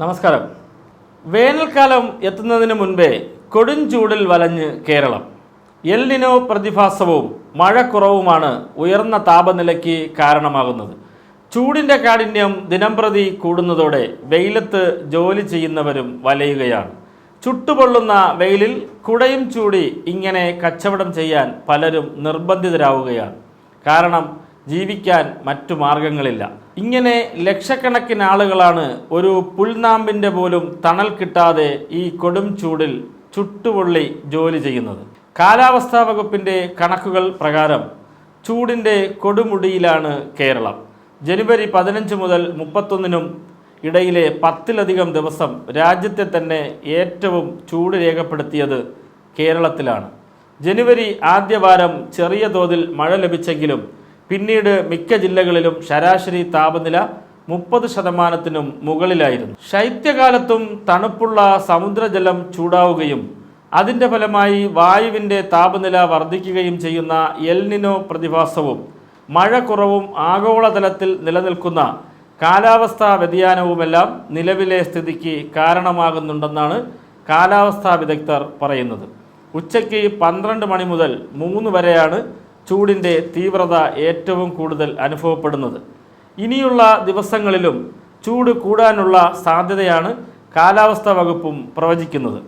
നമസ്കാരം. വേനൽക്കാലം എത്തുന്നതിന് മുൻപേ കൊടുംചൂടിൽ വലഞ്ഞ് കേരളം. എൽ നിനോ പ്രതിഭാസവും മഴക്കുറവുമാണ് ഉയർന്ന താപനിലയ്ക്ക് കാരണമാകുന്നത്. ചൂടിൻ്റെ കാഠിന്യം ദിനംപ്രതി കൂടുന്നതോടെ വെയിലത്ത് ജോലി ചെയ്യുന്നവരും വലയുകയാണ്. ചുട്ടുപൊള്ളുന്ന വെയിലിൽ കുടയും ചൂടി ഇങ്ങനെ കച്ചവടം ചെയ്യാൻ പലരും നിർബന്ധിതരാവുകയാണ്. കാരണം ജീവിക്കാൻ മറ്റു മാർഗങ്ങളില്ല. ഇങ്ങനെ ലക്ഷക്കണക്കിന് ആളുകളാണ് ഒരു പുൽനാമ്പിൻ്റെ പോലും തണൽ കിട്ടാതെ ഈ കൊടും ചൂടിൽ ചുട്ടുപൊള്ളി ജോലി ചെയ്യുന്നത്. കാലാവസ്ഥാ വകുപ്പിൻ്റെ കണക്കുകൾ പ്രകാരം ചൂടിൻ്റെ കൊടുമുടിയിലാണ് കേരളം. ജനുവരി 15 മുതൽ 31 ഇടയിലെ 10ലധികം ദിവസം രാജ്യത്തെ തന്നെ ഏറ്റവും ചൂട് രേഖപ്പെടുത്തിയത് കേരളത്തിലാണ്. ജനുവരി ആദ്യവാരം ചെറിയ തോതിൽ മഴ ലഭിച്ചെങ്കിലും പിന്നീട് മിക്ക ജില്ലകളിലും ശരാശരി താപനില 30% മുകളിലായിരുന്നു. ശൈത്യകാലത്തും തണുപ്പുള്ള സമുദ്രജലം ചൂടാവുകയും അതിൻ്റെ ഫലമായി വായുവിൻ്റെ താപനില വർദ്ധിക്കുകയും ചെയ്യുന്ന എൽ നിനോ പ്രതിഭാസവും മഴ കുറവും ആഗോളതലത്തിൽ നിലനിൽക്കുന്ന കാലാവസ്ഥാ വ്യതിയാനവുമെല്ലാം നിലവിലെ സ്ഥിതിക്ക് കാരണമാകുന്നുണ്ടെന്നാണ് കാലാവസ്ഥാ വിദഗ്ധർ പറയുന്നത്. ഉച്ചയ്ക്ക് 12 മണി മുതൽ 3 വരെയാണ് ചൂടിൻ്റെ തീവ്രത ഏറ്റവും കൂടുതൽ അനുഭവപ്പെടുന്നത്. ഇനിയുള്ള ദിവസങ്ങളിലും ചൂട് കൂടാനുള്ള സാധ്യതയാണ് കാലാവസ്ഥാ വകുപ്പും പ്രവചിക്കുന്നത്.